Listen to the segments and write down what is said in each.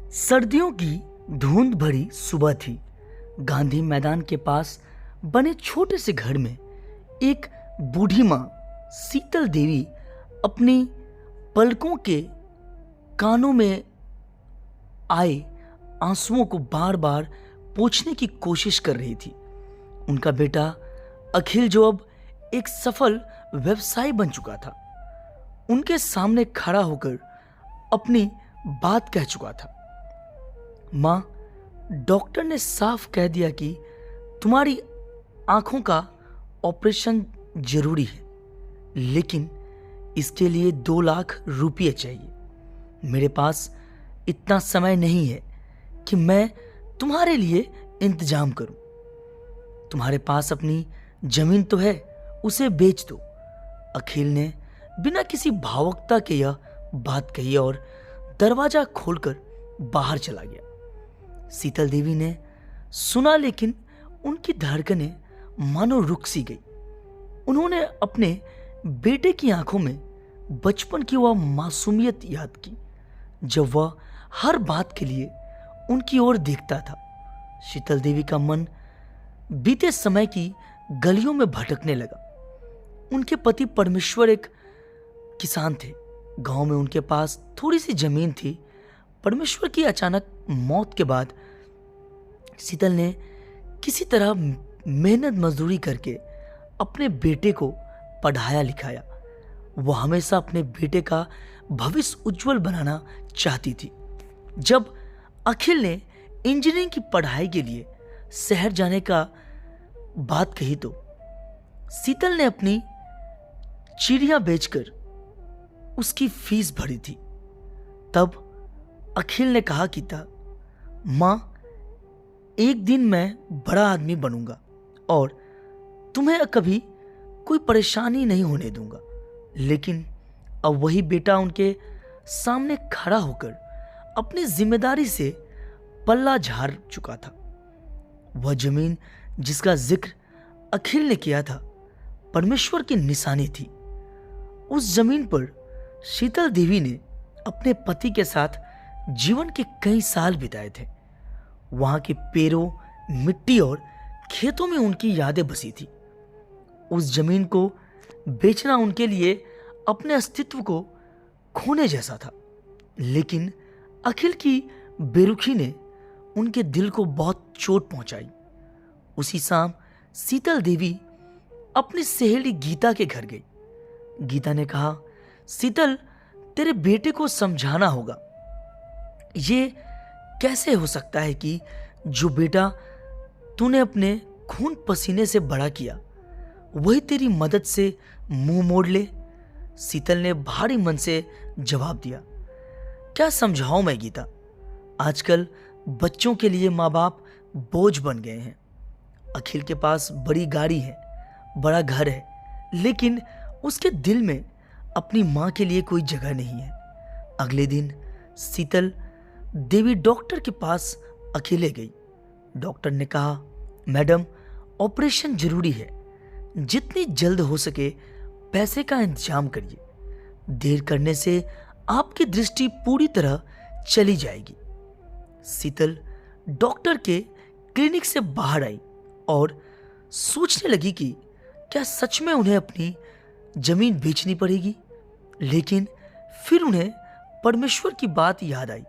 सर्दियों की धुंध भरी सुबह थी। गांधी मैदान के पास बने छोटे से घर में एक बूढ़ी माँ शीतल देवी अपनी पलकों के कानों में आए आंसुओं को बार बार पोंछने की कोशिश कर रही थी। उनका बेटा अखिल, जो अब एक सफल व्यवसायी बन चुका था, उनके सामने खड़ा होकर अपनी बात कह चुका था। माँ, डॉक्टर ने साफ कह दिया कि तुम्हारी आंखों का ऑपरेशन जरूरी है, लेकिन इसके लिए 2 लाख रुपये चाहिए। मेरे पास इतना समय नहीं है कि मैं तुम्हारे लिए इंतजाम करूं। तुम्हारे पास अपनी जमीन तो है, उसे बेच दो। अखिल ने बिना किसी भावुकता के यह बात कही और दरवाजा खोलकर बाहर चला गया। शीतल देवी ने सुना, लेकिन उनकी धड़कनें मानो रुक सी गई। उन्होंने अपने बेटे की आंखों में बचपन की वह मासूमियत याद की, जब वह हर बात के लिए उनकी ओर देखता था। शीतल देवी का मन बीते समय की गलियों में भटकने लगा। उनके पति परमेश्वर एक किसान थे। गांव में उनके पास थोड़ी सी जमीन थी। परमेश्वर की अचानक मौत के बाद शीतल ने किसी तरह मेहनत मजदूरी करके अपने बेटे को पढ़ाया लिखाया। वह हमेशा अपने बेटे का भविष्य उज्जवल बनाना चाहती थी। जब अखिल ने इंजीनियरिंग की पढ़ाई के लिए शहर जाने का बात कही तो शीतल ने अपनी चिड़िया बेचकर उसकी फीस भरी थी। तब अखिल ने कहा कि माँ, एक दिन मैं बड़ा आदमी बनूंगा और तुम्हें कभी कोई परेशानी नहीं होने दूंगा। लेकिन अब वही बेटा उनके सामने खड़ा होकर अपनी जिम्मेदारी से पल्ला झाड़ चुका था। वह जमीन जिसका जिक्र अखिल ने किया था, परमेश्वर की निशानी थी। उस जमीन पर शीतल देवी ने अपने पति के साथ जीवन के कई साल बिताए थे। वहां के पेड़ों, मिट्टी और खेतों में उनकी यादें बसी थी। उस जमीन को बेचना उनके लिए अपने अस्तित्व को खोने जैसा था। लेकिन अखिल की बेरुखी ने उनके दिल को बहुत चोट पहुंचाई। उसी शाम शीतल देवी अपनी सहेली गीता के घर गई। गीता ने कहा, शीतल, तेरे बेटे को समझाना होगा। ये कैसे हो सकता है कि जो बेटा तूने अपने खून पसीने से बड़ा किया, वही तेरी मदद से मुंह मोड़ ले। शीतल ने भारी मन से जवाब दिया, क्या समझाऊं मैं गीता? आजकल बच्चों के लिए माँ बाप बोझ बन गए हैं। अखिल के पास बड़ी गाड़ी है, बड़ा घर है, लेकिन उसके दिल में अपनी माँ के लिए कोई जगह नहीं है। अगले दिन शीतल देवी डॉक्टर के पास अकेले गई। डॉक्टर ने कहा, मैडम, ऑपरेशन जरूरी है। जितनी जल्द हो सके पैसे का इंतजाम करिए। देर करने से आपकी दृष्टि पूरी तरह चली जाएगी। शीतल डॉक्टर के क्लिनिक से बाहर आई और सोचने लगी कि क्या सच में उन्हें अपनी जमीन बेचनी पड़ेगी। लेकिन फिर उन्हें परमेश्वर की बात याद आई।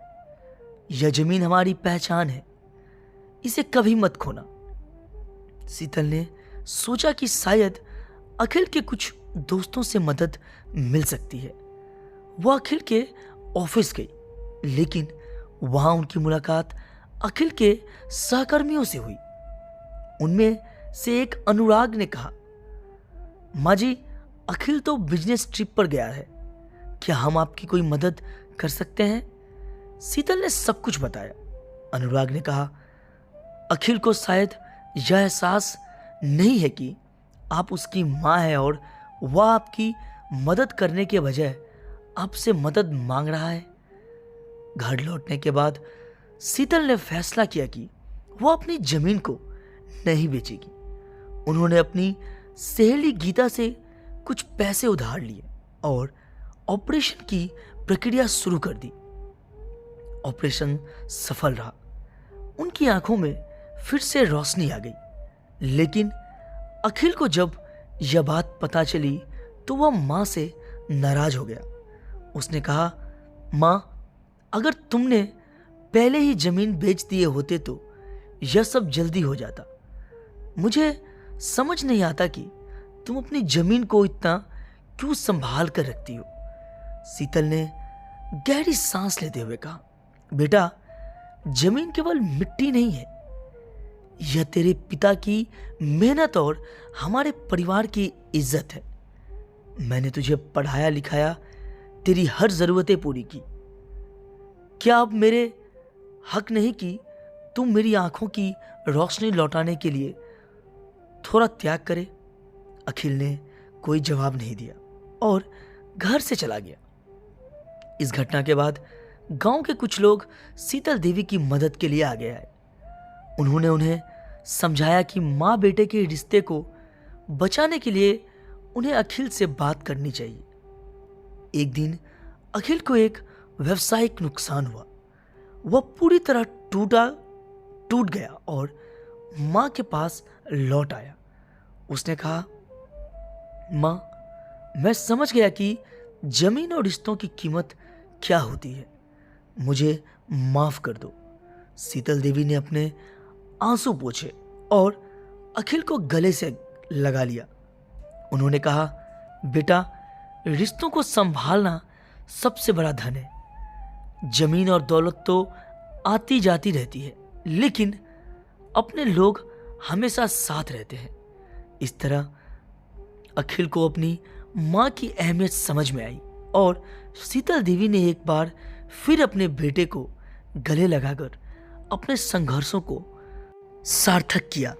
यह जमीन हमारी पहचान है, इसे कभी मत खोना। शीतल ने सोचा कि शायद अखिल के कुछ दोस्तों से मदद मिल सकती है। वह अखिल के ऑफिस गई, लेकिन वहां उनकी मुलाकात अखिल के सहकर्मियों से हुई। उनमें से एक अनुराग ने कहा, माँ जी, अखिल तो बिजनेस ट्रिप पर गया है, क्या हम आपकी कोई मदद कर सकते हैं? शीतल ने सब कुछ बताया। अनुराग ने कहा, अखिल को शायद यह एहसास नहीं है कि आप उसकी माँ हैं और वह आपकी मदद करने के बजाय आपसे मदद मांग रहा है। घर लौटने के बाद शीतल ने फैसला किया कि वह अपनी जमीन को नहीं बेचेगी। उन्होंने अपनी सहेली गीता से कुछ पैसे उधार लिए और ऑपरेशन की प्रक्रिया शुरू कर दी। ऑपरेशन सफल रहा। उनकी आंखों में फिर से रोशनी आ गई। लेकिन अखिल को जब यह बात पता चली तो वह मां से नाराज हो गया। उसने कहा, मां, अगर तुमने पहले ही जमीन बेच दिए होते तो यह सब जल्दी हो जाता। मुझे समझ नहीं आता कि तुम अपनी जमीन को इतना क्यों संभाल कर रखती हो। शीतल ने गहरी सांस लेते हुए कहा, बेटा, जमीन केवल मिट्टी नहीं है, यह तेरे पिता की मेहनत और हमारे परिवार की इज्जत है। मैंने तुझे पढ़ाया लिखाया, तेरी हर जरूरतें पूरी की। क्या अब मेरे हक नहीं कि तुम मेरी आंखों की रोशनी लौटाने के लिए थोड़ा त्याग करे? अखिल ने कोई जवाब नहीं दिया और घर से चला गया। इस घटना के बाद गांव के कुछ लोग शीतल देवी की मदद के लिए आगे आए। उन्होंने उन्हें समझाया कि मां बेटे के रिश्ते को बचाने के लिए उन्हें अखिल से बात करनी चाहिए। एक दिन अखिल को एक व्यावसायिक नुकसान हुआ। वह पूरी तरह टूट गया और मां के पास लौट आया। उसने कहा, मां, मैं समझ गया कि जमीन और रिश्तों की कीमत क्या होती है। मुझे माफ कर दो। शीतल देवी ने अपने आंसू पोंछे और अखिल को गले से लगा लिया। उन्होंने कहा, बेटा, रिश्तों को संभालना सबसे बड़ा धन है। जमीन और दौलत तो आती जाती रहती है, लेकिन अपने लोग हमेशा साथ रहते हैं। इस तरह अखिल को अपनी मां की अहमियत समझ में आई और शीतल देवी ने एक बार फिर अपने बेटे को गले लगाकर अपने संघर्षों को सार्थक किया।